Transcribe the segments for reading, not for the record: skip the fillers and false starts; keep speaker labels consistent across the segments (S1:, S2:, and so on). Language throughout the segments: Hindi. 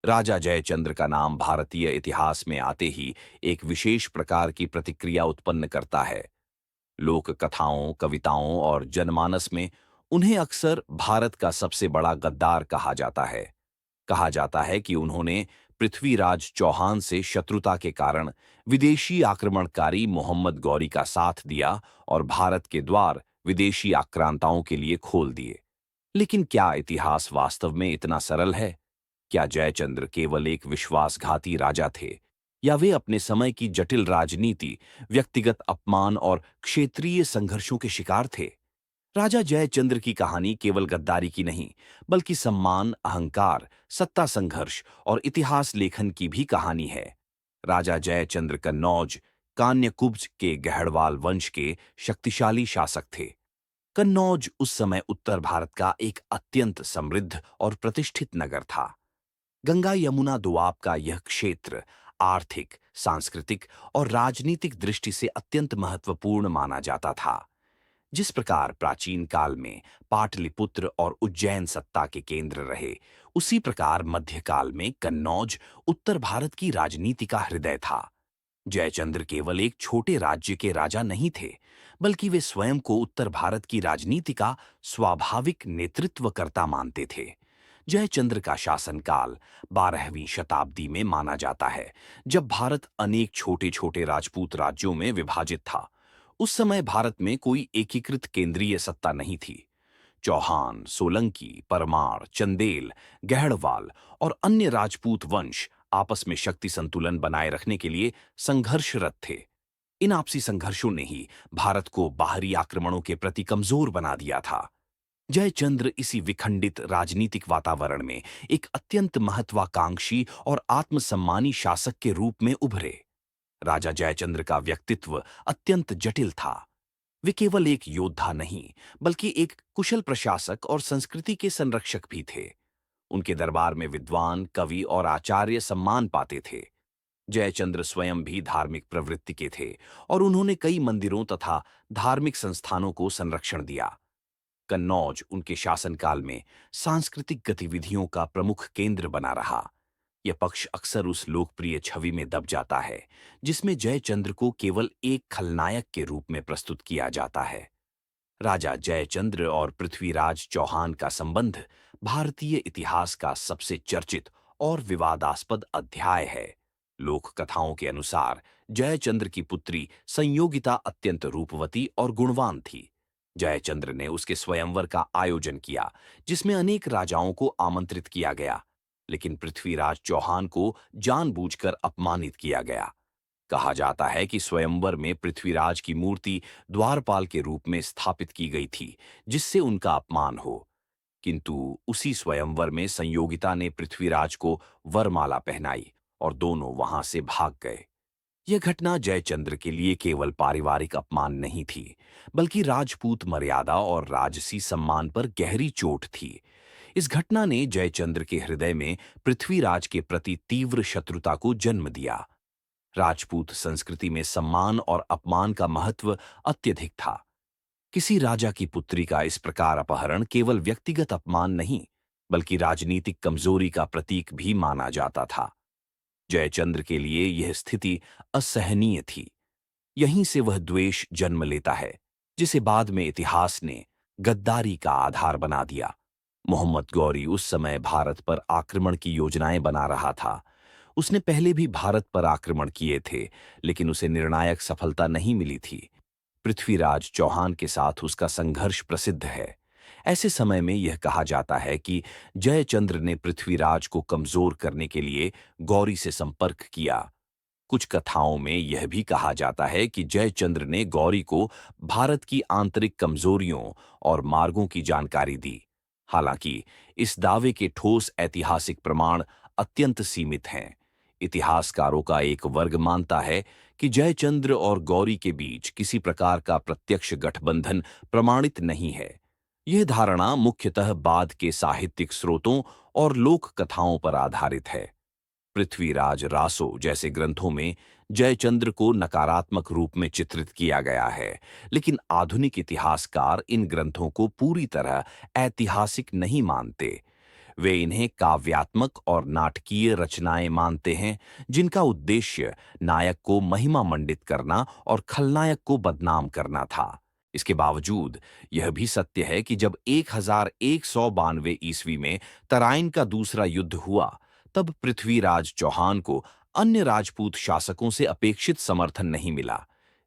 S1: राजा जयचंद्र का नाम भारतीय इतिहास में आते ही एक विशेष प्रकार की प्रतिक्रिया उत्पन्न करता है। लोक कथाओं, कविताओं और जनमानस में उन्हें अक्सर भारत का सबसे बड़ा गद्दार कहा जाता है। कहा जाता है कि उन्होंने पृथ्वीराज चौहान से शत्रुता के कारण विदेशी आक्रमणकारी मोहम्मद गौरी का साथ दिया और भारत के द्वार विदेशी आक्रांताओं के लिए खोल दिए। लेकिन क्या इतिहास वास्तव में इतना सरल है? क्या जयचंद्र केवल एक विश्वासघाती राजा थे, या वे अपने समय की जटिल राजनीति, व्यक्तिगत अपमान और क्षेत्रीय संघर्षों के शिकार थे? राजा जयचंद्र की कहानी केवल गद्दारी की नहीं, बल्कि सम्मान, अहंकार, सत्ता संघर्ष और इतिहास लेखन की भी कहानी है। राजा जयचंद्र कन्नौज, कान्यकुब्ज के गहड़वाल वंश के शक्तिशाली शासक थे। कन्नौज उस समय उत्तर भारत का एक अत्यंत समृद्ध और प्रतिष्ठित नगर था। गंगा यमुना दोआब का यह क्षेत्र आर्थिक, सांस्कृतिक और राजनीतिक दृष्टि से अत्यंत महत्वपूर्ण माना जाता था। जिस प्रकार प्राचीन काल में पाटलिपुत्र और उज्जैन सत्ता के केंद्र रहे, उसी प्रकार मध्यकाल में कन्नौज उत्तर भारत की राजनीति का हृदय था। जयचंद्र केवल एक छोटे राज्य के राजा नहीं थे, बल्कि वे स्वयं को उत्तर भारत की राजनीति का स्वाभाविक नेतृत्वकर्ता मानते थे। जयचंद्र का शासनकाल 12वीं शताब्दी में माना जाता है, जब भारत अनेक छोटे छोटे राजपूत राज्यों में विभाजित था। उस समय भारत में कोई एकीकृत केंद्रीय सत्ता नहीं थी। चौहान, सोलंकी, परमार, चंदेल, गहड़वाल और अन्य राजपूत वंश आपस में शक्ति संतुलन बनाए रखने के लिए संघर्षरत थे। इन आपसी संघर्षों ने ही भारत को बाहरी आक्रमणों के प्रति कमजोर बना दिया था। जयचंद्र इसी विखंडित राजनीतिक वातावरण में एक अत्यंत महत्वाकांक्षी और आत्मसम्मानी शासक के रूप में उभरे। राजा जयचंद्र का व्यक्तित्व अत्यंत जटिल था। वे केवल एक योद्धा नहीं, बल्कि एक कुशल प्रशासक और संस्कृति के संरक्षक भी थे। उनके दरबार में विद्वान, कवि और आचार्य सम्मान पाते थे। जयचंद्र स्वयं भी धार्मिक प्रवृत्ति के थे और उन्होंने कई मंदिरों तथा धार्मिक संस्थानों को संरक्षण दिया। कन्नौज उनके शासनकाल में सांस्कृतिक गतिविधियों का प्रमुख केंद्र बना रहा। यह पक्ष अक्सर उस लोकप्रिय छवि में दब जाता है, जिसमें जयचंद्र को केवल एक खलनायक के रूप में प्रस्तुत किया जाता है। राजा जयचंद्र और पृथ्वीराज चौहान का संबंध भारतीय इतिहास का सबसे चर्चित और विवादास्पद अध्याय है। लोक कथाओं के अनुसार जयचंद्र की पुत्री संयोगिता अत्यंत रूपवती और गुणवान थी। जयचंद्र ने उसके स्वयंवर का आयोजन किया, जिसमें अनेक राजाओं को आमंत्रित किया गया, लेकिन पृथ्वीराज चौहान को जानबूझकर अपमानित किया गया। कहा जाता है कि स्वयंवर में पृथ्वीराज की मूर्ति द्वारपाल के रूप में स्थापित की गई थी, जिससे उनका अपमान हो। किंतु उसी स्वयंवर में संयोगिता ने पृथ्वीराज को वरमाला पहनाई और दोनों वहां से भाग गए। यह घटना जयचंद्र के लिए केवल पारिवारिक अपमान नहीं थी, बल्कि राजपूत मर्यादा और राजसी सम्मान पर गहरी चोट थी। इस घटना ने जयचंद्र के हृदय में पृथ्वीराज के प्रति तीव्र शत्रुता को जन्म दिया। राजपूत संस्कृति में सम्मान और अपमान का महत्व अत्यधिक था। किसी राजा की पुत्री का इस प्रकार अपहरण केवल व्यक्तिगत अपमान नहीं, बल्कि राजनीतिक कमजोरी का प्रतीक भी माना जाता था। जयचंद्र के लिए यह स्थिति असहनीय थी। यहीं से वह द्वेष जन्म लेता है, जिसे बाद में इतिहास ने गद्दारी का आधार बना दिया। मोहम्मद गौरी उस समय भारत पर आक्रमण की योजनाएं बना रहा था। उसने पहले भी भारत पर आक्रमण किए थे, लेकिन उसे निर्णायक सफलता नहीं मिली थी। पृथ्वीराज चौहान के साथ उसका संघर्ष प्रसिद्ध है। ऐसे समय में यह कहा जाता है कि जयचंद्र ने पृथ्वीराज को कमजोर करने के लिए गौरी से संपर्क किया। कुछ कथाओं में यह भी कहा जाता है कि जयचंद्र ने गौरी को भारत की आंतरिक कमजोरियों और मार्गों की जानकारी दी। हालांकि इस दावे के ठोस ऐतिहासिक प्रमाण अत्यंत सीमित हैं। इतिहासकारों का एक वर्ग मानता है कि जयचंद्र और गौरी के बीच किसी प्रकार का प्रत्यक्ष गठबंधन प्रमाणित नहीं है। यह धारणा मुख्यतः बाद के साहित्यिक स्रोतों और लोक कथाओं पर आधारित है। पृथ्वीराज रासो जैसे ग्रंथों में जयचंद्र को नकारात्मक रूप में चित्रित किया गया है, लेकिन आधुनिक इतिहासकार इन ग्रंथों को पूरी तरह ऐतिहासिक नहीं मानते। वे इन्हें काव्यात्मक और नाटकीय रचनाएं मानते हैं, जिनका उद्देश्य नायक को महिमा मंडित करना और खलनायक को बदनाम करना था। इसके बावजूद यह भी सत्य है कि जब 1192 ईस्वी में तराइन का दूसरा युद्ध हुआ, तब पृथ्वीराज चौहान को अन्य राजपूत शासकों से अपेक्षित समर्थन नहीं मिला।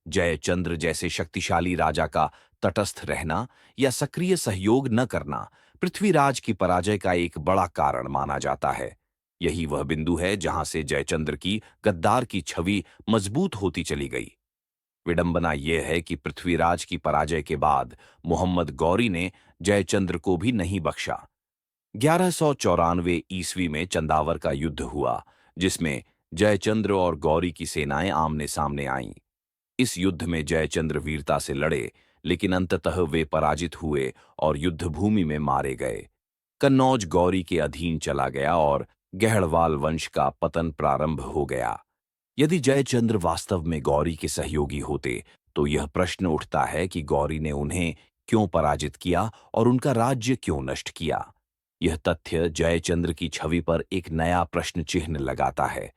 S1: जयचंद्र जैसे शक्तिशाली राजा का तटस्थ रहना या सक्रिय सहयोग न करना पृथ्वीराज की पराजय का एक बड़ा कारण माना जाता है। यही वह बिंदु है जहां से जयचंद्र की गद्दार की छवि मजबूत होती चली गई। विडंबना यह है कि पृथ्वीराज की पराजय के बाद मोहम्मद गौरी ने जयचंद्र को भी नहीं बख्शा। 1194 ईस्वी में चंदावर का युद्ध हुआ, जिसमें जयचंद्र और गौरी की सेनाएं आमने सामने आईं। इस युद्ध में जयचंद्र वीरता से लड़े, लेकिन अंततः वे पराजित हुए और युद्ध भूमि में मारे गए। कन्नौज गौरी के अधीन चला गया और गहड़वाल वंश का पतन प्रारंभ हो गया। यदि जयचंद्र वास्तव में गौरी के सहयोगी होते, तो यह प्रश्न उठता है कि गौरी ने उन्हें क्यों पराजित किया और उनका राज्य क्यों नष्ट किया। यह तथ्य जयचंद्र की छवि पर एक नया प्रश्न चिन्ह लगाता है।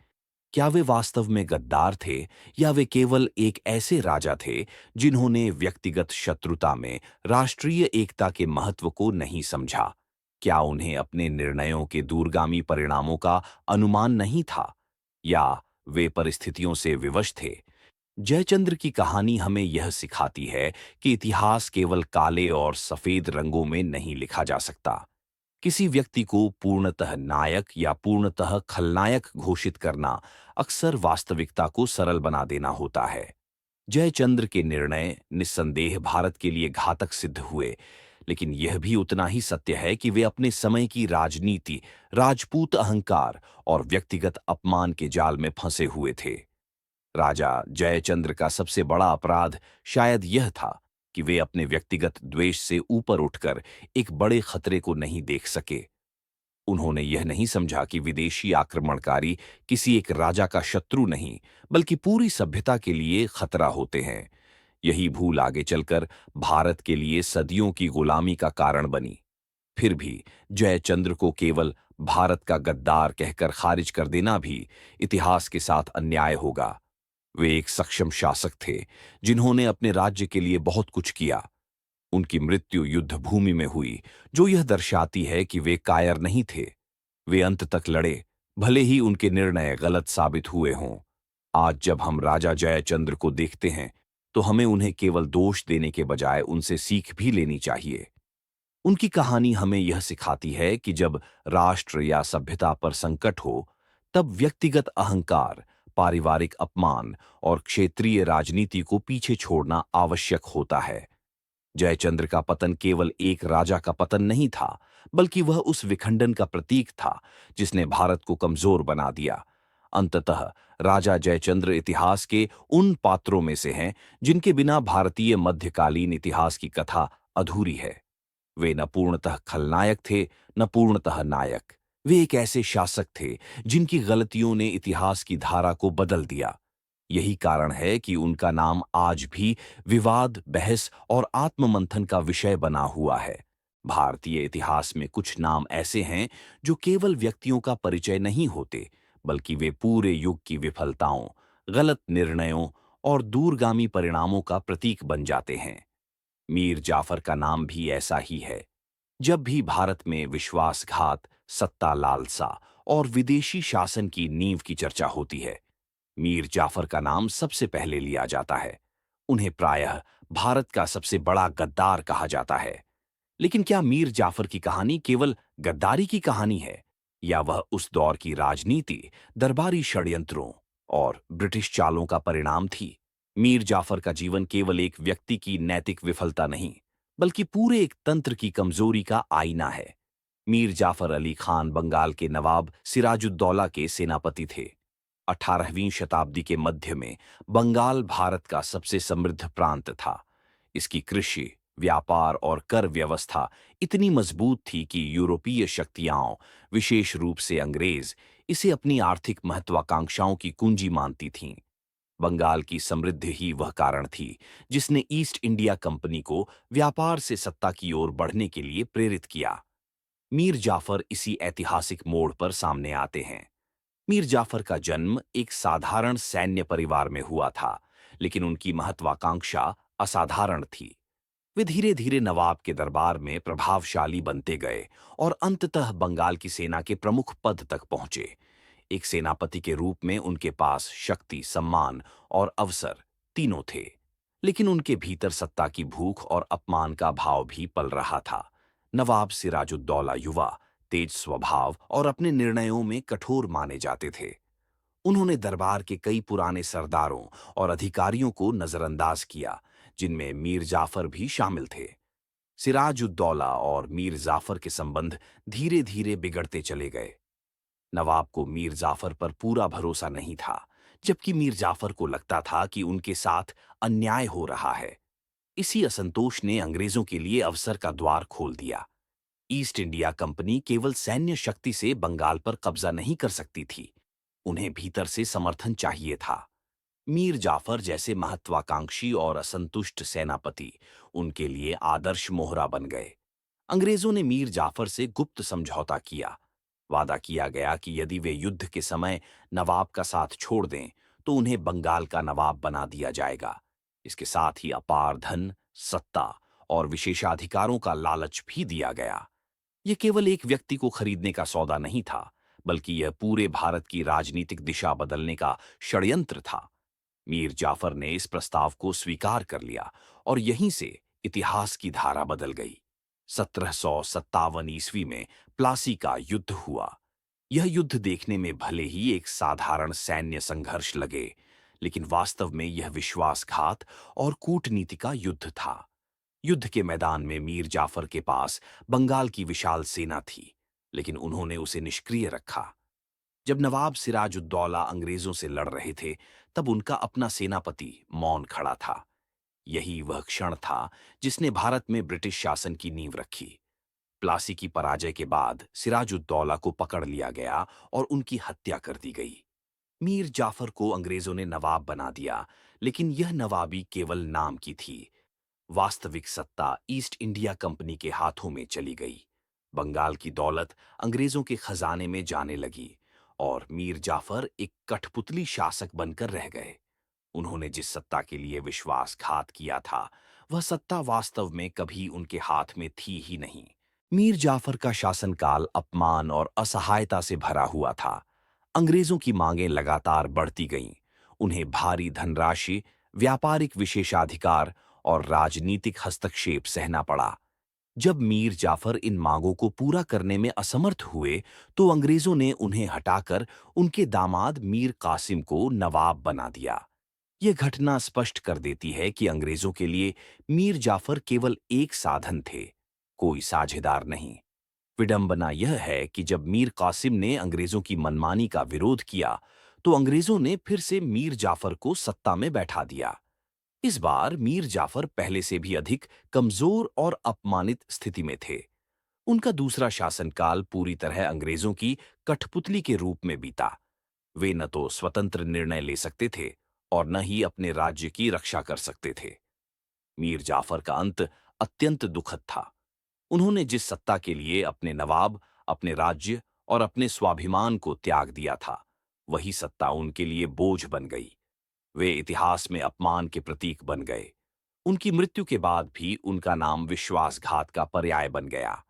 S1: क्या वे वास्तव में गद्दार थे, या वे केवल एक ऐसे राजा थे जिन्होंने व्यक्तिगत शत्रुता में राष्ट्रीय एकता के महत्व को नहीं समझा? क्या उन्हें अपने निर्णयों के दूरगामी परिणामों का अनुमान नहीं था, या वे परिस्थितियों से विवश थे? जयचंद्र की कहानी हमें यह सिखाती है कि इतिहास केवल काले और सफेद रंगों में नहीं लिखा जा सकता। किसी व्यक्ति को पूर्णतः नायक या पूर्णतः खलनायक घोषित करना अक्सर वास्तविकता को सरल बना देना होता है। जयचंद्र के निर्णय निस्संदेह भारत के लिए घातक सिद्ध हुए, लेकिन यह भी उतना ही सत्य है कि वे अपने समय की राजनीति, राजपूत अहंकार और व्यक्तिगत अपमान के जाल में फंसे हुए थे। राजा जयचंद्र का सबसे बड़ा अपराध शायद यह था कि वे अपने व्यक्तिगत द्वेष से ऊपर उठकर एक बड़े खतरे को नहीं देख सके। उन्होंने यह नहीं समझा कि विदेशी आक्रमणकारी किसी एक राजा का शत्रु नहीं, बल्कि पूरी सभ्यता के लिए खतरा होते हैं। यही भूल आगे चलकर भारत के लिए सदियों की गुलामी का कारण बनी। फिर भी जयचंद्र को केवल भारत का गद्दार कहकर खारिज कर देना भी इतिहास के साथ अन्याय होगा। वे एक सक्षम शासक थे, जिन्होंने अपने राज्य के लिए बहुत कुछ किया। उनकी मृत्यु युद्ध भूमि में हुई, जो यह दर्शाती है कि वे कायर नहीं थे। वे अंत तक लड़े, भले ही उनके निर्णय गलत साबित हुए हों। आज जब हम राजा जयचंद्र को देखते हैं, तो हमें उन्हें केवल दोष देने के बजाय उनसे सीख भी लेनी चाहिए। उनकी कहानी हमें यह सिखाती है कि जब राष्ट्र या सभ्यता पर संकट हो, तब व्यक्तिगत अहंकार, पारिवारिक अपमान और क्षेत्रीय राजनीति को पीछे छोड़ना आवश्यक होता है। जयचंद्र का पतन केवल एक राजा का पतन नहीं था, बल्कि वह उस विखंडन का प्रतीक था जिसने भारत को कमजोर बना दिया। अंततः राजा जयचंद्र इतिहास के उन पात्रों में से हैं जिनके बिना भारतीय मध्यकालीन इतिहास की कथा अधूरी है। वे न पूर्णतः खलनायक थे, न पूर्णतः नायक। वे एक ऐसे शासक थे जिनकी गलतियों ने इतिहास की धारा को बदल दिया। यही कारण है कि उनका नाम आज भी विवाद, बहस और आत्ममंथन का विषय बना हुआ है। भारतीय इतिहास में कुछ नाम ऐसे हैं जो केवल व्यक्तियों का परिचय नहीं होते, बल्कि वे पूरे युग की विफलताओं, गलत निर्णयों और दूरगामी परिणामों का प्रतीक बन जाते हैं। मीर जाफर का नाम भी ऐसा ही है। जब भी भारत में विश्वासघात, सत्ता लालसा और विदेशी शासन की नींव की चर्चा होती है, मीर जाफर का नाम सबसे पहले लिया जाता है। उन्हें प्रायः भारत का सबसे बड़ा गद्दार कहा जाता है। लेकिन क्या मीर जाफर की कहानी केवल गद्दारी की कहानी है, या वह उस दौर की राजनीति, दरबारी षड्यंत्रों और ब्रिटिश चालों का परिणाम थी? मीर जाफर का जीवन केवल एक व्यक्ति की नैतिक विफलता नहीं, बल्कि पूरे एक तंत्र की कमजोरी का आईना है। मीर जाफर अली खान बंगाल के नवाब सिराजुद्दौला के सेनापति थे। 18वीं शताब्दी के मध्य में बंगाल भारत का सबसे समृद्ध प्रांत था। इसकी कृषि, व्यापार और कर व्यवस्था इतनी मजबूत थी कि यूरोपीय शक्तियां, विशेष रूप से अंग्रेज, इसे अपनी आर्थिक महत्वाकांक्षाओं की कुंजी मानती थीं। बंगाल की समृद्धि ही वह कारण थी जिसने ईस्ट इंडिया कंपनी को व्यापार से सत्ता की ओर बढ़ने के लिए प्रेरित किया। मीर जाफर इसी ऐतिहासिक मोड़ पर सामने आते हैं। मीर जाफर का जन्म एक साधारण सैन्य परिवार में हुआ था, लेकिन उनकी महत्वाकांक्षा असाधारण थी। वे धीरे धीरे नवाब के दरबार में प्रभावशाली बनते गए और अंततः बंगाल की सेना के प्रमुख पद तक पहुंचे। एक सेनापति के रूप में उनके पास शक्ति, सम्मान और अवसर तीनों थे, लेकिन उनके भीतर सत्ता की भूख और अपमान का भाव भी पल रहा था। नवाब सिराजुद्दौला युवा, तेज स्वभाव और अपने निर्णयों में कठोर माने जाते थे। उन्होंने दरबार के कई पुराने सरदारों और अधिकारियों को नजरअंदाज किया, जिनमें मीर जाफर भी शामिल थे। सिराजुद्दौला और मीर जाफर के संबंध धीरे धीरे बिगड़ते चले गए। नवाब को मीर जाफर पर पूरा भरोसा नहीं था, जबकि मीर जाफर को लगता था कि उनके साथ अन्याय हो रहा है। इसी असंतोष ने अंग्रेजों के लिए अवसर का द्वार खोल दिया। ईस्ट इंडिया कंपनी केवल सैन्य शक्ति से बंगाल पर कब्जा नहीं कर सकती थी, उन्हें भीतर से समर्थन चाहिए था। मीर जाफर जैसे महत्वाकांक्षी और असंतुष्ट सेनापति उनके लिए आदर्श मोहरा बन गए। अंग्रेजों ने मीर जाफर से गुप्त समझौता किया। वादा किया गया कि यदि वे युद्ध के समय नवाब का साथ छोड़ दें, तो उन्हें बंगाल का नवाब बना दिया जाएगा। इसके साथ ही अपार धन, सत्ता और विशेषाधिकारों का लालच भी दिया गया। यह केवल एक व्यक्ति को खरीदने का सौदा नहीं था, बल्कि यह पूरे भारत की राजनीतिक दिशा बदलने का षड्यंत्र था। मीर जाफर ने इस प्रस्ताव को स्वीकार कर लिया और यहीं से इतिहास की धारा बदल गई। 1757 ईस्वी में प्लासी का युद्ध हुआ। यह युद्ध देखने में भले ही एक साधारण सैन्य संघर्ष लगे, लेकिन वास्तव में यह विश्वासघात और कूटनीति का युद्ध था। युद्ध के मैदान में मीर जाफर के पास बंगाल की विशाल सेना थी, लेकिन उन्होंने उसे निष्क्रिय रखा। जब नवाब सिराजुद्दौला अंग्रेजों से लड़ रहे थे, तब उनका अपना सेनापति मौन खड़ा था। यही वह क्षण था जिसने भारत में ब्रिटिश शासन की नींव रखी। प्लासी की पराजय के बाद सिराजुद्दौला को पकड़ लिया गया और उनकी हत्या कर दी गई। मीर जाफर को अंग्रेजों ने नवाब बना दिया, लेकिन यह नवाबी केवल नाम की थी। वास्तविक सत्ता ईस्ट इंडिया कंपनी के हाथों में चली गई। बंगाल की दौलत अंग्रेजों के खजाने में जाने लगी और मीर जाफर एक कठपुतली शासक बनकर रह गए। उन्होंने जिस सत्ता के लिए विश्वासघात किया था, वह सत्ता वास्तव में कभी उनके हाथ में थी ही नहीं। मीर जाफर का शासनकाल अपमान और असहायता से भरा हुआ था। अंग्रेजों की मांगें लगातार बढ़ती गईं। उन्हें भारी धनराशि, व्यापारिक विशेषाधिकार और राजनीतिक हस्तक्षेप सहना पड़ा। जब मीर जाफर इन मांगों को पूरा करने में असमर्थ हुए, तो अंग्रेजों ने उन्हें हटाकर उनके दामाद मीर कासिम को नवाब बना दिया। यह घटना स्पष्ट कर देती है कि अंग्रेजों के लिए मीर जाफर केवल एक साधन थे, कोई साझेदार नहीं। विडंबना यह है कि जब मीर कासिम ने अंग्रेजों की मनमानी का विरोध किया, तो अंग्रेजों ने फिर से मीर जाफर को सत्ता में बैठा दिया। इस बार मीर जाफर पहले से भी अधिक कमजोर और अपमानित स्थिति में थे। उनका दूसरा शासनकाल पूरी तरह अंग्रेजों की कठपुतली के रूप में बीता। वे न तो स्वतंत्र निर्णय ले सकते थे और न ही अपने राज्य की रक्षा कर सकते थे। मीर जाफर का अंत अत्यंत दुखद था। उन्होंने जिस सत्ता के लिए अपने नवाब, अपने राज्य और अपने स्वाभिमान को त्याग दिया था, वही सत्ता उनके लिए बोझ बन गई। वे इतिहास में अपमान के प्रतीक बन गए। उनकी मृत्यु के बाद भी उनका नाम विश्वासघात का पर्याय बन गया।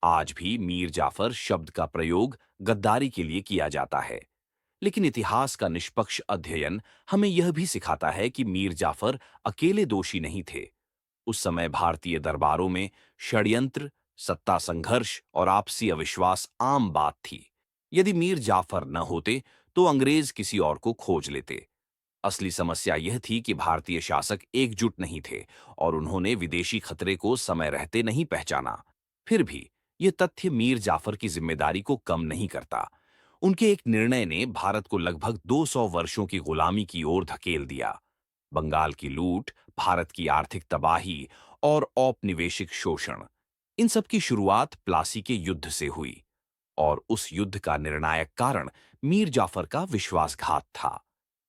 S1: आज भी मीर जाफर शब्द का प्रयोग गद्दारी के लिए किया जाता है, लेकिन इतिहास का निष्पक्ष अध्ययन हमें यह भी सिखाता है कि मीर जाफर अकेले दोषी नहीं थे। उस समय भारतीय दरबारों में षड्यंत्र, सत्ता संघर्ष और आपसी अविश्वास आम बात थी। यदि मीर जाफर न होते, तो अंग्रेज किसी और को खोज लेते। असली समस्या यह थी कि भारतीय शासक एकजुट नहीं थे और उन्होंने विदेशी खतरे को समय रहते नहीं पहचाना। फिर भी यह तथ्य मीर जाफर की जिम्मेदारी को कम नहीं करता। उनके एक निर्णय ने भारत को लगभग 200 वर्षों की गुलामी की ओर धकेल दिया। बंगाल की लूट, भारत की आर्थिक तबाही और औपनिवेशिक शोषण, इन सब की शुरुआत प्लासी के युद्ध से हुई और उस युद्ध का निर्णायक कारण मीर जाफर का विश्वासघात था।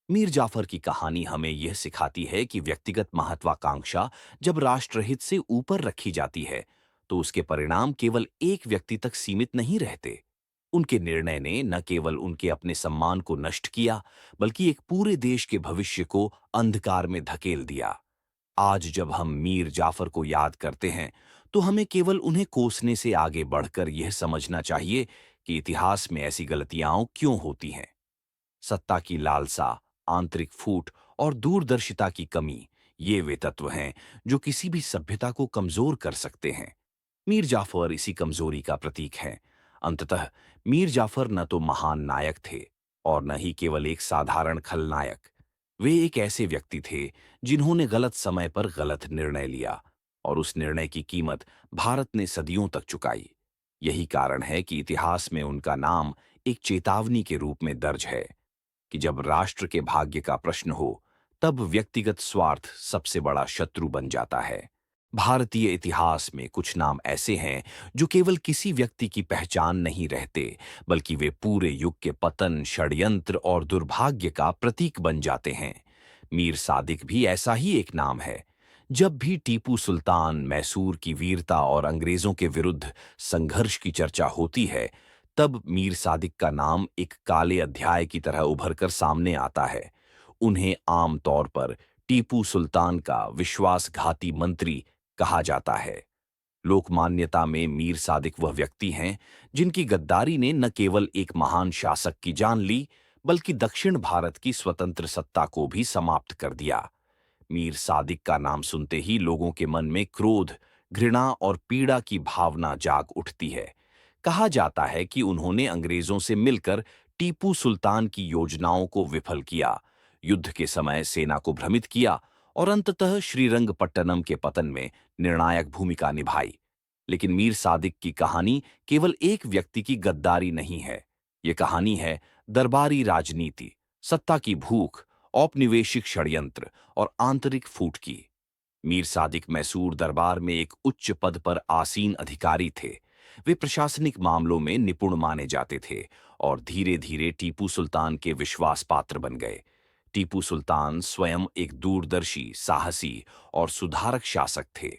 S1: मीर जाफर की कहानी हमें यह सिखाती है कि व्यक्तिगत महत्वाकांक्षा जब राष्ट्रहित से ऊपर रखी जाती है, तो तो उसके परिणाम केवल एक व्यक्ति तक सीमित नहीं रहते। उनके निर्णय ने न केवल उनके अपने सम्मान को नष्ट किया, बल्कि एक पूरे देश के भविष्य को अंधकार में धकेल दिया। आज जब हम मीर जाफर को याद करते हैं, तो हमें केवल उन्हें कोसने से आगे बढ़कर यह समझना चाहिए कि इतिहास में ऐसी गलतियां क्यों होती हैं। सत्ता की लालसा, आंतरिक फूट और दूरदर्शिता की कमी, ये वे तत्व हैं जो किसी भी सभ्यता को कमजोर कर सकते हैं। मीर जाफर इसी कमजोरी का प्रतीक है। अंततः मीर जाफर न तो महान नायक थे और न ही केवल एक साधारण खलनायक। वे एक ऐसे व्यक्ति थे जिन्होंने गलत समय पर गलत निर्णय लिया, और उस निर्णय की कीमत भारत ने सदियों तक चुकाई। यही कारण है कि इतिहास में उनका नाम एक चेतावनी के रूप में दर्ज है कि जब राष्ट्र के भाग्य का प्रश्न हो, तब व्यक्तिगत स्वार्थ सबसे बड़ा शत्रु बन जाता है। भारतीय इतिहास में कुछ नाम ऐसे हैं जो केवल किसी व्यक्ति की पहचान नहीं रहते, बल्कि वे पूरे युग के पतन, षड्यंत्र और दुर्भाग्य का प्रतीक बन जाते हैं। मीर सादिक भी ऐसा ही एक नाम है। जब भी टीपू सुल्तान, मैसूर की वीरता और अंग्रेजों के विरुद्ध संघर्ष की चर्चा होती है, तब मीर सादिक का नाम एक काले अध्याय की तरह उभरकर सामने आता है। उन्हें आम तौर पर टीपू सुल्तान का विश्वासघाती मंत्री कहा जाता है। लोकमान्यता में मीर सादिक वह व्यक्ति हैं जिनकी गद्दारी ने न केवल एक महान शासक की जान ली, बल्कि दक्षिण भारत की स्वतंत्र सत्ता को भी समाप्त कर दिया। मीर सादिक का नाम सुनते ही लोगों के मन में क्रोध, घृणा और पीड़ा की भावना जाग उठती है। कहा जाता है कि उन्होंने अंग्रेजों से मिलकर टीपू सुल्तान की योजनाओं को विफल किया, युद्ध के समय सेना को भ्रमित किया और अंततः श्रीरंगपट्टनम के पतन में निर्णायक भूमिका निभाई। लेकिन मीर सादिक की कहानी केवल एक व्यक्ति की गद्दारी नहीं है। ये कहानी है दरबारी राजनीति, सत्ता की भूख, औपनिवेशिक षड्यंत्र और आंतरिक फूट की। मीर सादिक मैसूर दरबार में एक उच्च पद पर आसीन अधिकारी थे। वे प्रशासनिक मामलों में निपुण माने जाते थे और धीरे धीरे टीपू सुल्तान के विश्वास पात्र बन गए। टीपू सुल्तान स्वयं एक दूरदर्शी, साहसी और सुधारक शासक थे।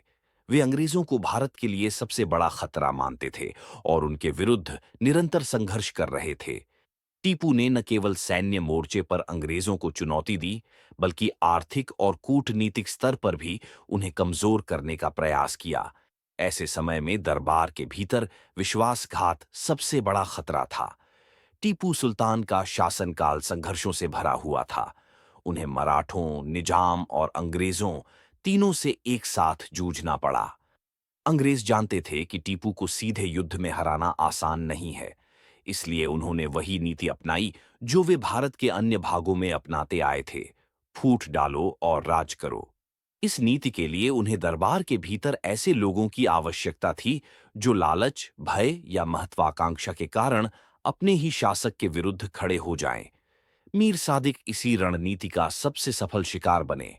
S1: वे अंग्रेजों को भारत के लिए सबसे बड़ा खतरा मानते थे और उनके विरुद्ध निरंतर संघर्ष कर रहे थे। टीपू ने न केवल सैन्य मोर्चे पर अंग्रेजों को चुनौती दी, बल्कि आर्थिक और कूटनीतिक स्तर पर भी उन्हें कमजोर करने का प्रयास किया। ऐसे समय में दरबार के भीतर विश्वासघात सबसे बड़ा खतरा था। टीपू सुल्तान का शासनकाल संघर्षों से भरा हुआ था। उन्हें मराठों, निजाम और अंग्रेजों तीनों से एक साथ जूझना पड़ा। अंग्रेज जानते थे कि टीपू को सीधे युद्ध में हराना आसान नहीं है, इसलिए उन्होंने वही नीति अपनाई जो वे भारत के अन्य भागों में अपनाते आए थे: फूट डालो और राज करो। इस नीति के लिए उन्हें दरबार के भीतर ऐसे लोगों की आवश्यकता थी जो लालच, भय या महत्वाकांक्षा के कारण अपने ही शासक के विरुद्ध खड़े हो जाएं। मीर सादिक इसी रणनीति का सबसे सफल शिकार बने।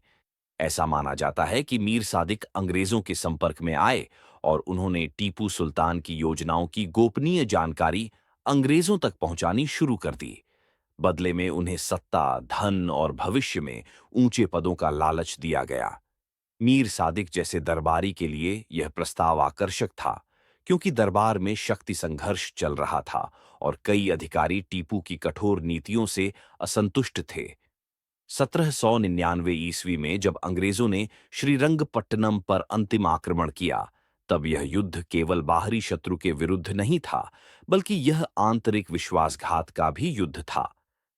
S1: ऐसा माना जाता है कि मीर सादिक अंग्रेजों के संपर्क में आए और उन्होंने टीपू सुल्तान की योजनाओं की गोपनीय जानकारी अंग्रेजों तक पहुंचानी शुरू कर दी। बदले में उन्हें सत्ता, धन और भविष्य में ऊंचे पदों का लालच दिया गया। मीर सादिक जैसे दरबारी के लिए यह प्रस्ताव आकर्षक था, क्योंकि दरबार में शक्ति संघर्ष चल रहा था और कई अधिकारी टीपू की कठोर नीतियों से असंतुष्ट थे। 1799 ईस्वी में जब अंग्रेजों ने श्रीरंगपट्टनम पर अंतिम आक्रमण किया, तब यह युद्ध केवल बाहरी शत्रु के विरुद्ध नहीं था, बल्कि यह आंतरिक विश्वासघात का भी युद्ध था।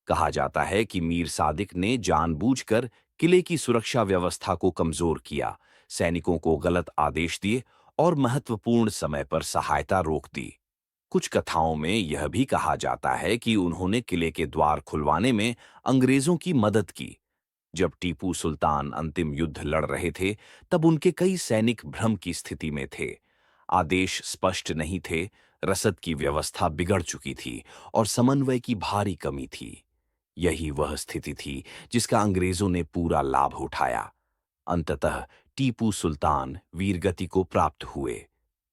S1: कहा जाता है कि मीर सादिक ने जानबूझकर किले की सुरक्षा व्यवस्था को कमजोर किया, सैनिकों को गलत आदेश दिए और महत्वपूर्ण समय पर सहायता रोक दी। कुछ कथाओं में यह भी कहा जाता है कि उन्होंने किले के द्वार खुलवाने में अंग्रेजों की मदद की। जब टीपू सुल्तान अंतिम युद्ध लड़ रहे थे, तब उनके कई सैनिक भ्रम की स्थिति में थे। आदेश स्पष्ट नहीं थे, रसद की व्यवस्था बिगड़ चुकी थी और समन्वय की भारी कमी थी। यही वह स्थिति थी जिसका अंग्रेजों ने पूरा लाभ उठाया। अंततः टीपू सुल्तान वीरगति को प्राप्त हुए।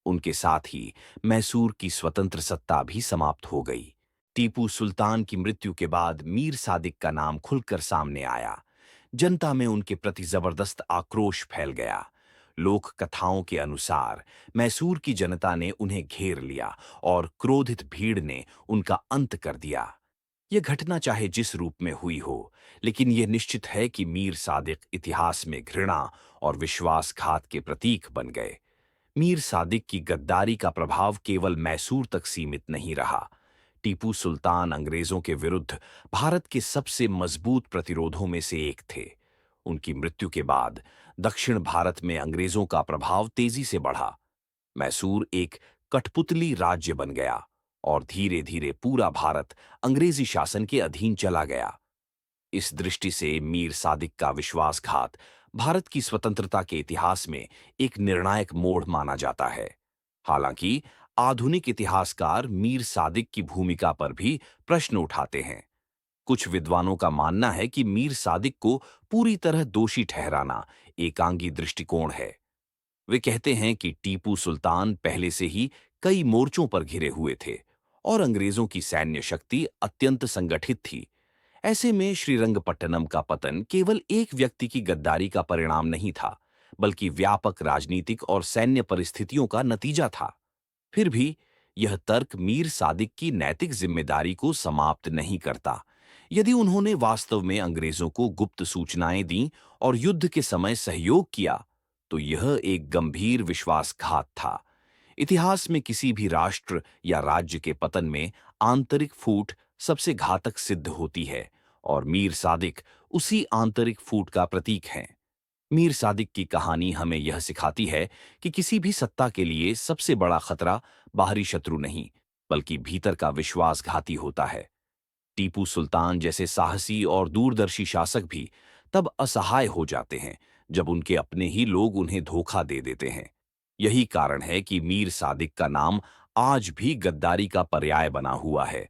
S1: उनके साथ ही मैसूर की स्वतंत्र सत्ता भी समाप्त हो गई। टीपू सुल्तान की मृत्यु के बाद मीर सादिक का नाम खुलकर सामने आया। जनता में उनके प्रति जबरदस्त आक्रोश फैल गया। लोक कथाओं के अनुसार मैसूर की जनता ने उन्हें घेर लिया और क्रोधित भीड़ ने उनका अंत कर दिया। यह घटना चाहे जिस रूप में हुई हो, लेकिन यह निश्चित है कि मीर सादिक इतिहास में घृणा और विश्वासघात के प्रतीक बन गए। मीर सादिक की गद्दारी का प्रभाव केवल मैसूर तक सीमित नहीं रहा। टीपू सुल्तान अंग्रेजों के विरुद्ध भारत के सबसे मजबूत प्रतिरोधों में से एक थे। उनकी मृत्यु के बाद दक्षिण भारत में अंग्रेजों का प्रभाव तेजी से बढ़ा। मैसूर एक कठपुतली राज्य बन गया और धीरे धीरे पूरा भारत अंग्रेजी शासन के अधीन चला गया। इस दृष्टि से मीर सादिक का विश्वासघात भारत की स्वतंत्रता के इतिहास में एक निर्णायक मोड़ माना जाता है। हालांकि आधुनिक इतिहासकार मीर सादिक की भूमिका पर भी प्रश्न उठाते हैं। कुछ विद्वानों का मानना है कि मीर सादिक को पूरी तरह दोषी ठहराना एकांगी दृष्टिकोण है। वे कहते हैं कि टीपू सुल्तान पहले से ही कई मोर्चों पर घिरे हुए थे और अंग्रेजों की सैन्य शक्ति अत्यंत संगठित थी। ऐसे में श्रीरंगपट्टनम का पतन केवल एक व्यक्ति की गद्दारी का परिणाम नहीं था, बल्कि व्यापक राजनीतिक और सैन्य परिस्थितियों का नतीजा था। फिर भी यह तर्क मीर सादिक की नैतिक जिम्मेदारी को समाप्त नहीं करता। यदि उन्होंने वास्तव में अंग्रेजों को गुप्त सूचनाएं दी और युद्ध के समय सहयोग किया, तो यह एक गंभीर विश्वासघात था। इतिहास में किसी भी राष्ट्र या राज्य के पतन में आंतरिक फूट सबसे घातक सिद्ध होती है और मीर सादिक उसी आंतरिक फूट का प्रतीक हैं। मीर सादिक की कहानी हमें यह सिखाती है कि किसी भी सत्ता के लिए सबसे बड़ा खतरा बाहरी शत्रु नहीं, बल्कि भीतर का विश्वासघाती होता है। टीपू सुल्तान जैसे साहसी और दूरदर्शी शासक भी तब असहाय हो जाते हैं जब उनके अपने ही लोग उन्हें धोखा दे देते हैं। यही कारण है कि मीर सादिक का नाम आज भी गद्दारी का पर्याय बना हुआ है।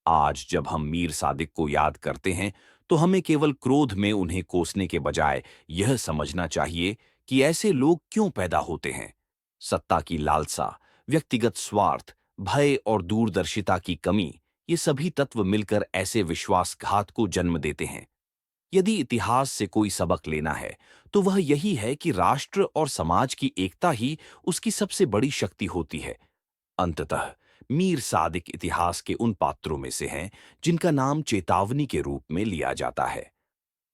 S1: आज जब हम मीर सादिक को याद करते हैं, तो हमें केवल क्रोध में उन्हें कोसने के बजाय यह समझना चाहिए कि ऐसे लोग क्यों पैदा होते हैं। सत्ता की लालसा, व्यक्तिगत स्वार्थ, भय और दूरदर्शिता की कमी, ये सभी तत्व मिलकर ऐसे विश्वासघात को जन्म देते हैं। यदि इतिहास से कोई सबक लेना है, तो वह यही है कि राष्ट्र और समाज की एकता ही उसकी सबसे बड़ी शक्ति होती है। अंततः मीर सादिक इतिहास के उन पात्रों में से हैं जिनका नाम चेतावनी के रूप में लिया जाता है।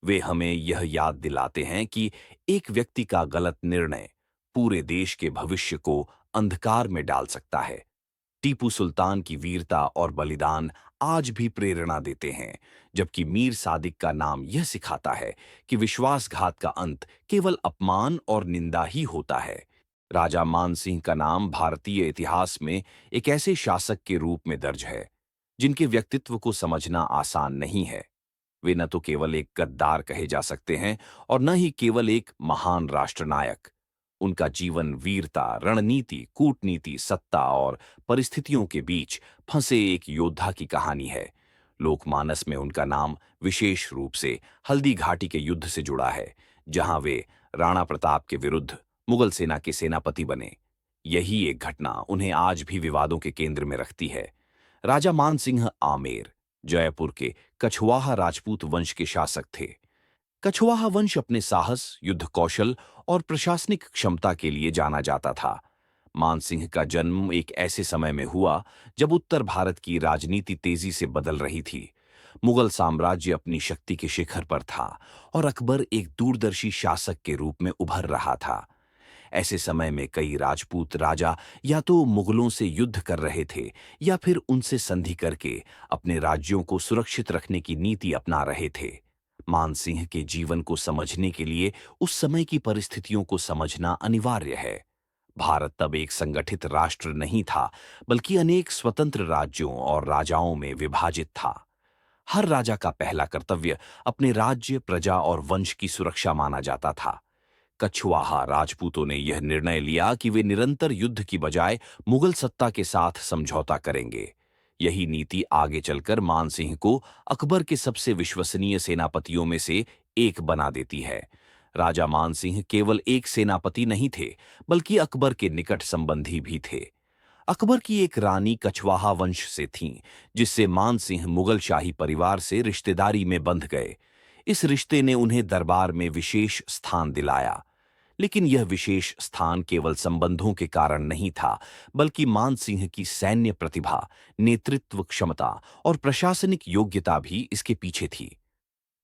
S1: वे हमें यह याद दिलाते हैं कि एक व्यक्ति का गलत निर्णय पूरे देश के भविष्य को अंधकार में डाल सकता है। टीपू सुल्तान की वीरता और बलिदान आज भी प्रेरणा देते हैं, जबकि मीर सादिक का नाम यह सिखाता है कि विश्वासघात का अंत केवल अपमान और निंदा ही होता है। राजा मान सिंह का नाम भारतीय इतिहास में एक ऐसे शासक के रूप में दर्ज है जिनके व्यक्तित्व को समझना आसान नहीं है। वे न तो केवल एक गद्दार कहे जा सकते हैं और न ही केवल एक महान राष्ट्रनायक। उनका जीवन वीरता, रणनीति, कूटनीति, सत्ता और परिस्थितियों के बीच फंसे एक योद्धा की कहानी है। लोकमानस में उनका नाम विशेष रूप से हल्दी घाटी के युद्ध से जुड़ा है, जहां वे राणा प्रताप के विरुद्ध मुगल सेना के सेनापति बने। यही एक घटना उन्हें आज भी विवादों के केंद्र में रखती है। राजा मान सिंह आमेर जयपुर के कछवाहा राजपूत वंश के शासक थे। कछवाहा वंश अपने साहस, युद्ध कौशल और प्रशासनिक क्षमता के लिए जाना जाता था। मानसिंह का जन्म एक ऐसे समय में हुआ जब उत्तर भारत की राजनीति तेजी से बदल रही थी। मुगल साम्राज्य अपनी शक्ति के शिखर पर था और अकबर एक दूरदर्शी शासक के रूप में उभर रहा था। ऐसे समय में कई राजपूत राजा या तो मुगलों से युद्ध कर रहे थे या फिर उनसे संधि करके अपने राज्यों को सुरक्षित रखने की नीति अपना रहे थे। मानसिंह के जीवन को समझने के लिए उस समय की परिस्थितियों को समझना अनिवार्य है। भारत तब एक संगठित राष्ट्र नहीं था, बल्कि अनेक स्वतंत्र राज्यों और राजाओं में विभाजित था। हर राजा का पहला कर्तव्य अपने राज्य, प्रजा और वंश की सुरक्षा माना जाता था। कछवाहा राजपूतों ने यह निर्णय लिया कि वे निरंतर युद्ध की बजाय मुगल सत्ता के साथ समझौता करेंगे। यही नीति आगे चलकर मानसिंह को अकबर के सबसे विश्वसनीय सेनापतियों में से एक बना देती है। राजा मानसिंह केवल एक सेनापति नहीं थे, बल्कि अकबर के निकट संबंधी भी थे। अकबर की एक रानी कछवाहा वंश से थीं, जिससे मानसिंह मुगल शाही परिवार से रिश्तेदारी में बंध गए। इस रिश्ते ने उन्हें दरबार में विशेष स्थान दिलाया। लेकिन यह विशेष स्थान केवल संबंधों के कारण नहीं था, बल्कि मानसिंह की सैन्य प्रतिभा, नेतृत्व क्षमता और प्रशासनिक योग्यता भी इसके पीछे थी।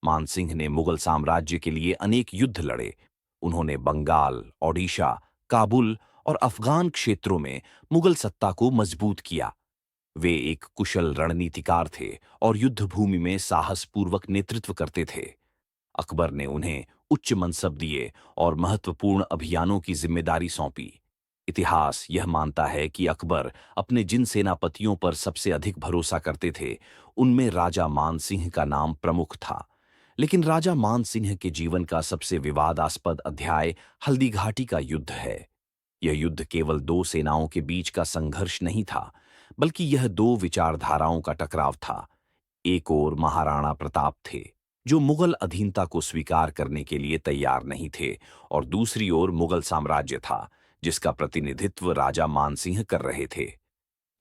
S1: मानसिंह ने मुगल साम्राज्य के लिए अनेक युद्ध लड़े। उन्होंने बंगाल, ओडिशा, काबुल और अफगान क्षेत्रों में मुगल सत्ता को मजबूत किया। वे एक कुशल रणनीतिकार थे और युद्ध भूमि में साहसपूर्वक नेतृत्व करते थे। अकबर ने उन्हें उच्च मनसब दिए और महत्वपूर्ण अभियानों की जिम्मेदारी सौंपी। इतिहास यह मानता है कि अकबर अपने जिन सेनापतियों पर सबसे अधिक भरोसा करते थे, उनमें राजा मानसिंह का नाम प्रमुख था। लेकिन राजा मानसिंह के जीवन का सबसे विवादास्पद अध्याय हल्दी घाटी का युद्ध है। यह युद्ध केवल दो सेनाओं के बीच का संघर्ष नहीं था, बल्कि यह दो विचारधाराओं का टकराव था। एक ओर महाराणा प्रताप थे, जो मुगल अधीनता को स्वीकार करने के लिए तैयार नहीं थे, और दूसरी ओर मुगल साम्राज्य था, जिसका प्रतिनिधित्व राजा मानसिंह कर रहे थे।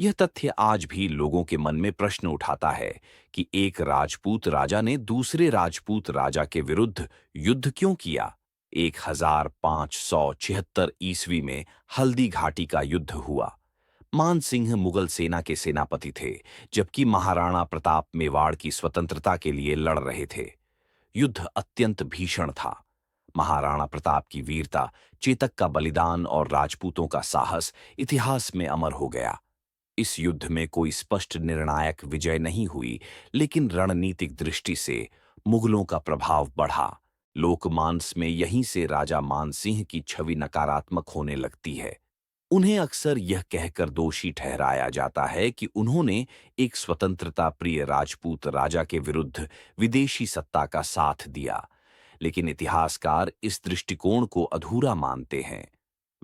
S1: यह तथ्य आज भी लोगों के मन में प्रश्न उठाता है कि एक राजपूत राजा ने दूसरे राजपूत राजा के विरुद्ध युद्ध क्यों किया। 1576 ईस्वी में हल्दी घाटी का युद्ध हुआ। मानसिंह मुगल सेना के सेनापति थे, जबकि महाराणा प्रताप मेवाड़ की स्वतंत्रता के लिए लड़ रहे थे। युद्ध अत्यंत भीषण था। महाराणा प्रताप की वीरता, चेतक का बलिदान और राजपूतों का साहस इतिहास में अमर हो गया। इस युद्ध में कोई स्पष्ट निर्णायक विजय नहीं हुई, लेकिन रणनीतिक दृष्टि से मुगलों का प्रभाव बढ़ा। लोकमानस में यहीं से राजा मानसिंह की छवि नकारात्मक होने लगती है। उन्हें अक्सर यह कहकर दोषी ठहराया जाता है कि उन्होंने एक स्वतंत्रता प्रिय राजपूत राजा के विरुद्ध विदेशी सत्ता का साथ दिया। लेकिन इतिहासकार इस दृष्टिकोण को अधूरा मानते हैं।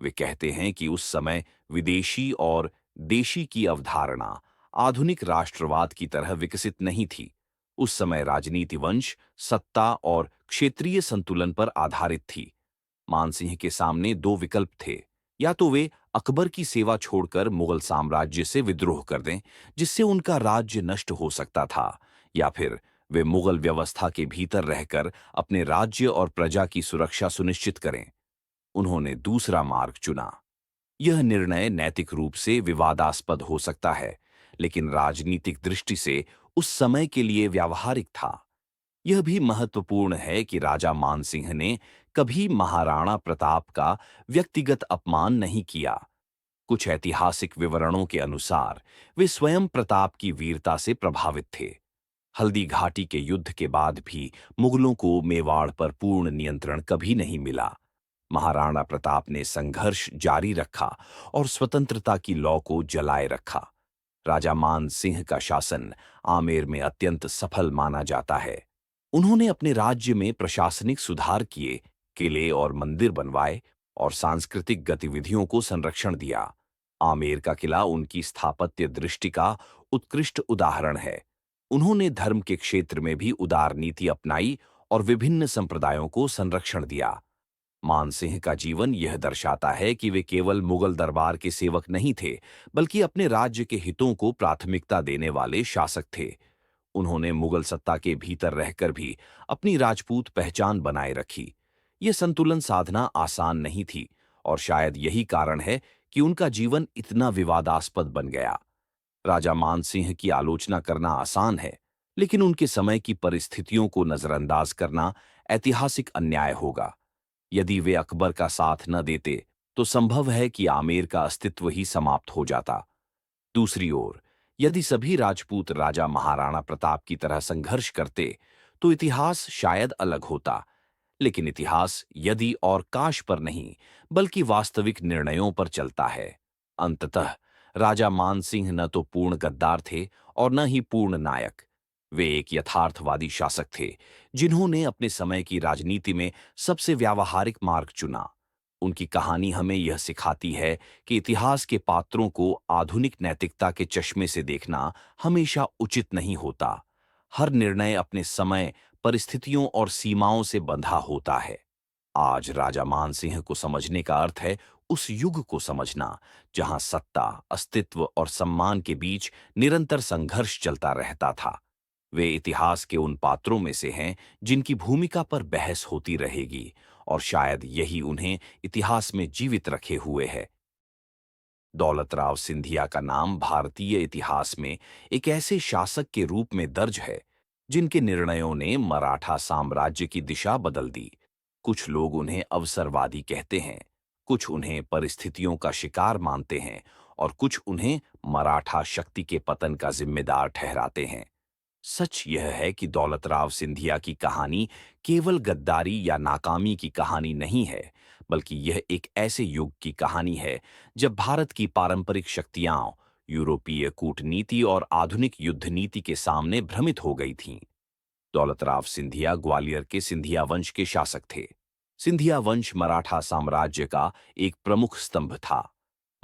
S1: वे कहते हैं कि उस समय विदेशी और देशी की अवधारणा आधुनिक राष्ट्रवाद की तरह विकसित नहीं थी। उस समय राजनीति वंश, सत्ता और क्षेत्रीय संतुलन पर आधारित थी। मानसिंह के सामने दो विकल्प थे। या तो वे अकबर की सेवा छोड़कर मुगल साम्राज्य से विद्रोह कर दें, जिससे उनका राज्य नष्ट हो सकता था, या फिर वे मुगल व्यवस्था के भीतर रहकर अपने राज्य और प्रजा की सुरक्षा सुनिश्चित करें। उन्होंने दूसरा मार्ग चुना। यह निर्णय नैतिक रूप से विवादास्पद हो सकता है, लेकिन राजनीतिक दृष्टि से उस समय के लिए व्यावहारिक था। यह भी महत्वपूर्ण है कि राजा मानसिंह ने कभी महाराणा प्रताप का व्यक्तिगत अपमान नहीं किया। कुछ ऐतिहासिक विवरणों के अनुसार वे स्वयं प्रताप की वीरता से प्रभावित थे। हल्दी घाटी के युद्ध के बाद भी मुगलों को मेवाड़ पर पूर्ण नियंत्रण कभी नहीं मिला। महाराणा प्रताप ने संघर्ष जारी रखा और स्वतंत्रता की लौ को जलाए रखा। राजा मान सिंह का शासन आमेर में अत्यंत सफल माना जाता है। उन्होंने अपने राज्य में प्रशासनिक सुधार किए, किले और मंदिर बनवाए और सांस्कृतिक गतिविधियों को संरक्षण दिया। आमेर का किला उनकी स्थापत्य दृष्टि का उत्कृष्ट उदाहरण है। उन्होंने धर्म के क्षेत्र में भी उदार नीति अपनाई और विभिन्न संप्रदायों को संरक्षण दिया। मानसिंह का जीवन यह दर्शाता है कि वे केवल मुगल दरबार के सेवक नहीं थे, बल्कि अपने राज्य के हितों को प्राथमिकता देने वाले शासक थे। उन्होंने मुगल सत्ता के भीतर रहकर भी अपनी राजपूत पहचान बनाए रखी। यह संतुलन साधना आसान नहीं थी, और शायद यही कारण है कि उनका जीवन इतना विवादास्पद बन गया। राजा मानसिंह की आलोचना करना आसान है, लेकिन उनके समय की परिस्थितियों को नजरअंदाज करना ऐतिहासिक अन्याय होगा। यदि वे अकबर का साथ न देते, तो संभव है कि आमेर का अस्तित्व ही समाप्त हो जाता। दूसरी ओर, यदि सभी राजपूत राजा महाराणा प्रताप की तरह संघर्ष करते, तो इतिहास शायद अलग होता। लेकिन इतिहास यदि और काश पर नहीं, बल्कि वास्तविक निर्णयों पर चलता है। अंततः राजा मानसिंह न तो पूर्ण गद्दार थे और न ही पूर्ण नायक। वे एक यथार्थवादी शासक थे, जिन्होंने अपने समय की राजनीति में सबसे व्यावहारिक मार्ग चुना। उनकी कहानी हमें यह सिखाती है कि इतिहास के पात्रों को आधुनिक नैतिकता के चश्मे से देखना हमेशा उचित नहीं होता। हर निर्णय अपने समय, परिस्थितियों और सीमाओं से बंधा होता है। आज राजा मानसिंह को समझने का अर्थ है उस युग को समझना, जहां सत्ता, अस्तित्व और सम्मान के बीच निरंतर संघर्ष चलता रहता था। वे इतिहास के उन पात्रों में से हैं जिनकी भूमिका पर बहस होती रहेगी, और शायद यही उन्हें इतिहास में जीवित रखे हुए है। दौलतराव सिंधिया का नाम भारतीय इतिहास में एक ऐसे शासक के रूप में दर्ज है जिनके निर्णयों ने मराठा साम्राज्य की दिशा बदल दी। कुछ लोग उन्हें अवसरवादी कहते हैं, कुछ उन्हें परिस्थितियों का शिकार मानते हैं और कुछ उन्हें मराठा शक्ति के पतन का जिम्मेदार ठहराते हैं। सच यह है कि दौलतराव सिंधिया की कहानी केवल गद्दारी या नाकामी की कहानी नहीं है, बल्कि यह एक ऐसे युग की कहानी है जब भारत की पारंपरिक शक्तियां यूरोपीय कूटनीति और आधुनिक युद्ध नीति के सामने भ्रमित हो गई थीं। दौलतराव सिंधिया ग्वालियर के सिंधिया वंश के शासक थे। सिंधिया वंश मराठा साम्राज्य का एक प्रमुख स्तंभ था।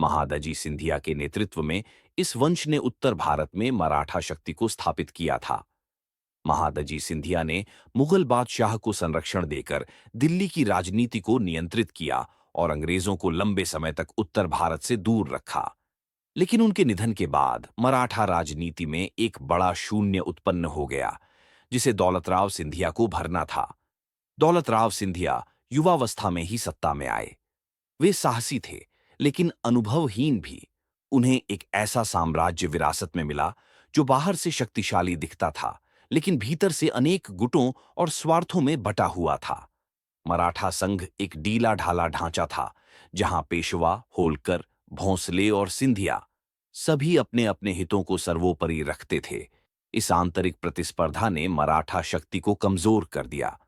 S1: महादजी सिंधिया के नेतृत्व में इस वंश ने उत्तर भारत में मराठा शक्ति को स्थापित किया था। महादजी सिंधिया ने मुगल बादशाह को संरक्षण देकर दिल्ली की राजनीति को नियंत्रित किया और अंग्रेजों को लंबे समय तक उत्तर भारत से दूर रखा। लेकिन उनके निधन के बाद मराठा राजनीति में एक बड़ा शून्य उत्पन्न हो गया, जिसे दौलतराव सिंधिया को भरना था। दौलतराव सिंधिया युवावस्था में ही सत्ता में आए। वे साहसी थे, लेकिन अनुभवहीन भी। उन्हें एक ऐसा साम्राज्य विरासत में मिला जो बाहर से शक्तिशाली दिखता था, लेकिन भीतर से अनेक गुटों और स्वार्थों में बटा हुआ था। मराठा संघ एक ढीला ढाला ढांचा था, जहां पेशवा, होलकर, भोंसले और सिंधिया सभी अपने अपने हितों को सर्वोपरि रखते थे। इस आंतरिक प्रतिस्पर्धा ने मराठा शक्ति को कमजोर कर दिया।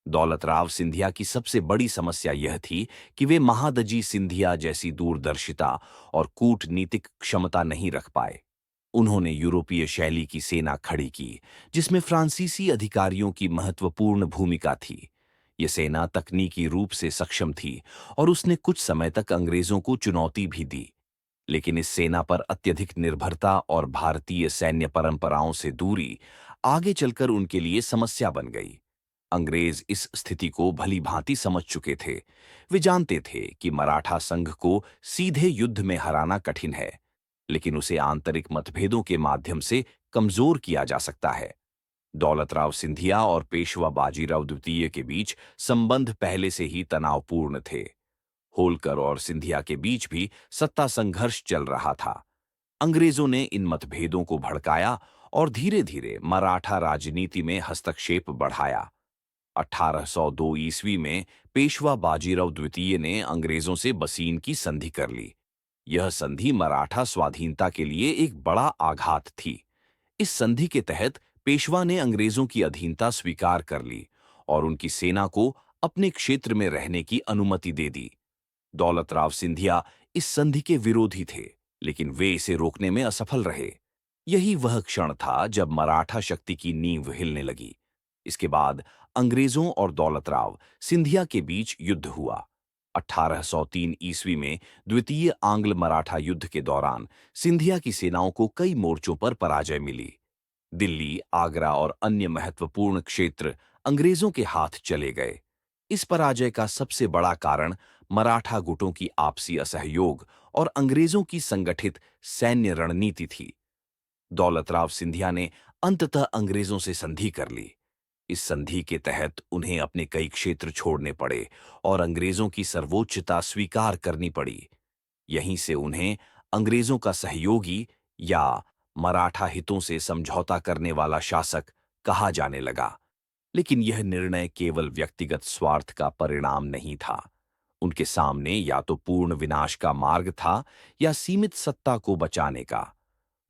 S1: दौलतराव सिंधिया की सबसे बड़ी समस्या यह थी कि वे महादजी सिंधिया जैसी दूरदर्शिता और कूटनीतिक क्षमता नहीं रख पाए। उन्होंने यूरोपीय शैली की सेना खड़ी की, जिसमें फ्रांसीसी अधिकारियों की महत्वपूर्ण भूमिका थी। ये सेना तकनीकी रूप से सक्षम थी और उसने कुछ समय तक अंग्रेजों को चुनौती भी दी। लेकिन इस सेना पर अत्यधिक निर्भरता और भारतीय सैन्य परंपराओं से दूरी आगे चलकर उनके लिए समस्या बन गई। अंग्रेज इस स्थिति को भली भांति समझ चुके थे। वे जानते थे कि मराठा संघ को सीधे युद्ध में हराना कठिन है, लेकिन उसे आंतरिक मतभेदों के माध्यम से कमजोर किया जा सकता है। दौलतराव सिंधिया और पेशवा बाजीराव द्वितीय के बीच संबंध पहले से ही तनावपूर्ण थे। होलकर और सिंधिया के बीच भी सत्ता संघर्ष चल रहा था। अंग्रेजों ने इन मतभेदों को भड़काया और धीरे धीरे मराठा राजनीति में हस्तक्षेप बढ़ाया। 1802 ईस्वी में पेशवा बाजीराव द्वितीय ने अंग्रेजों से बसीन की संधि कर ली। यह संधि मराठा स्वाधीनता के लिए एक बड़ा आघात थी। इस संधि के तहत पेशवा ने अंग्रेजों की अधीनता स्वीकार कर ली और उनकी सेना को अपने क्षेत्र में रहने की अनुमति दे दी। दौलतराव सिंधिया इस संधि के विरोधी थे, लेकिन वे इसे रोकने में असफल रहे। यही वह क्षण था जब मराठा शक्ति की नींव हिलने लगी। इसके बाद अंग्रेजों और दौलतराव सिंधिया के बीच युद्ध हुआ। 1803 ईस्वी में द्वितीय आंग्ल मराठा युद्ध के दौरान सिंधिया की सेनाओं को कई मोर्चों पर पराजय मिली। दिल्ली, आगरा और अन्य महत्वपूर्ण क्षेत्र अंग्रेजों के हाथ चले गए। इस पराजय का सबसे बड़ा कारण मराठा गुटों की आपसी असहयोग और अंग्रेजों की संगठित सैन्य रणनीति थी। दौलतराव सिंधिया ने अंततः अंग्रेजों से संधि कर ली। इस संधि के तहत उन्हें अपने कई क्षेत्र छोड़ने पड़े और अंग्रेजों की सर्वोच्चता स्वीकार करनी पड़ी। यहीं से उन्हें अंग्रेजों का सहयोगी या मराठा हितों से समझौता करने वाला शासक कहा जाने लगा। लेकिन यह निर्णय केवल व्यक्तिगत स्वार्थ का परिणाम नहीं था। उनके सामने या तो पूर्ण विनाश का मार्ग था या सीमित सत्ता को बचाने का।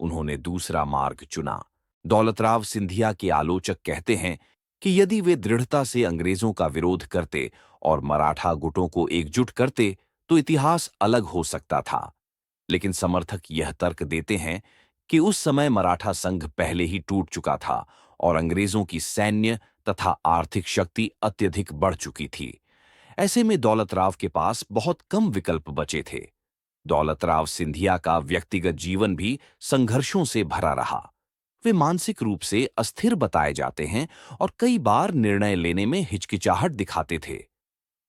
S1: उन्होंने दूसरा मार्ग चुना। दौलतराव सिंधिया के आलोचक कहते हैं कि यदि वे दृढ़ता से अंग्रेजों का विरोध करते और मराठा गुटों को एकजुट करते तो इतिहास अलग हो सकता था। लेकिन समर्थक यह तर्क देते हैं कि उस समय मराठा संघ पहले ही टूट चुका था और अंग्रेजों की सैन्य तथा आर्थिक शक्ति अत्यधिक बढ़ चुकी थी। ऐसे में दौलतराव के पास बहुत कम विकल्प बचे थे। दौलतराव सिंधिया का व्यक्तिगत जीवन भी संघर्षों से भरा रहा। वे मानसिक रूप से अस्थिर बताए जाते हैं और कई बार निर्णय लेने में हिचकिचाहट दिखाते थे।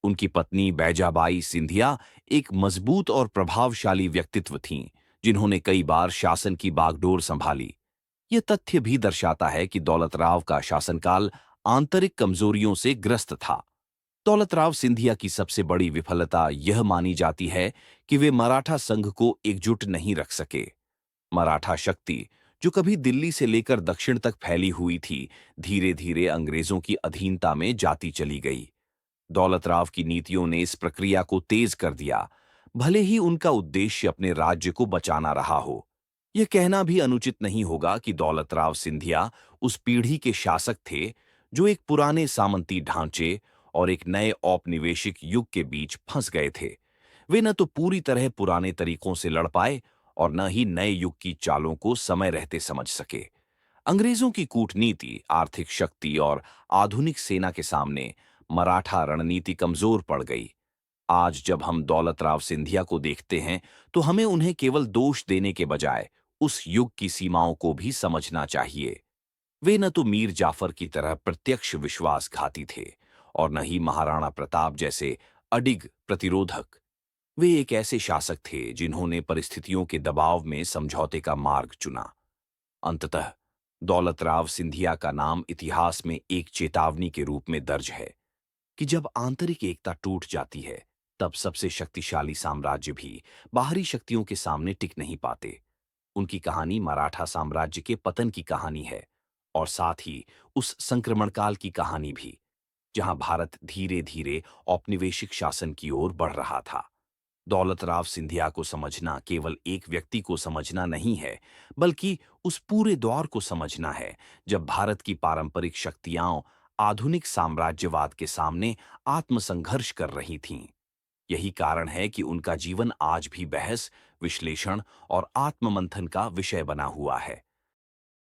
S1: उनकी पत्नी बैजाबाई सिंधिया एक मजबूत और प्रभावशाली व्यक्तित्व थीं, जिन्होंने कई बार शासन की बागडोर संभाली। यह तथ्य भी दर्शाता है कि दौलतराव का शासनकाल आंतरिक कमजोरियों से ग्रस्त था। दौलतराव सिंधिया की सबसे बड़ी विफलता यह मानी जाती है कि वे मराठा संघ को एकजुट नहीं रख सके। मराठा शक्ति, जो कभी दिल्ली से लेकर दक्षिण तक फैली हुई थी, धीरे धीरे अंग्रेजों की अधीनता में जाती चली गई। दौलतराव की नीतियों ने इस प्रक्रिया को तेज कर दिया, भले ही उनका उद्देश्य अपने राज्य को बचाना रहा हो। यह कहना भी अनुचित नहीं होगा कि दौलतराव सिंधिया उस पीढ़ी के शासक थे जो एक पुराने सामंती ढांचे और एक नए औपनिवेशिक युग के बीच फंस गए थे। वे न तो पूरी तरह पुराने तरीकों से लड़ पाए और न ही नए युग की चालों को समय रहते समझ सके। अंग्रेजों की कूटनीति, आर्थिक शक्ति और आधुनिक सेना के सामने मराठा रणनीति कमजोर पड़ गई। आज जब हम दौलतराव सिंधिया को देखते हैं, तो हमें उन्हें केवल दोष देने के बजाय उस युग की सीमाओं को भी समझना चाहिए। वे न तो मीर जाफर की तरह प्रत्यक्ष विश्वासघाती थे और न ही महाराणा प्रताप जैसे अडिग प्रतिरोधक। वे एक ऐसे शासक थे जिन्होंने परिस्थितियों के दबाव में समझौते का मार्ग चुना। अंततः दौलतराव सिंधिया का नाम इतिहास में एक चेतावनी के रूप में दर्ज है कि जब आंतरिक एकता टूट जाती है, तब सबसे शक्तिशाली साम्राज्य भी बाहरी शक्तियों के सामने टिक नहीं पाते। उनकी कहानी मराठा साम्राज्य के पतन की कहानी है और साथ ही उस संक्रमणकाल की कहानी भी, जहां भारत धीरे धीरे औपनिवेशिक शासन की ओर बढ़ रहा था। दौलतराव सिंधिया को समझना केवल एक व्यक्ति को समझना नहीं है, बल्कि उस पूरे दौर को समझना है जब भारत की पारंपरिक शक्तियां आधुनिक साम्राज्यवाद के सामने आत्मसंघर्ष कर रही थीं। यही कारण है कि उनका जीवन आज भी बहस, विश्लेषण और आत्ममंथन का विषय बना हुआ है।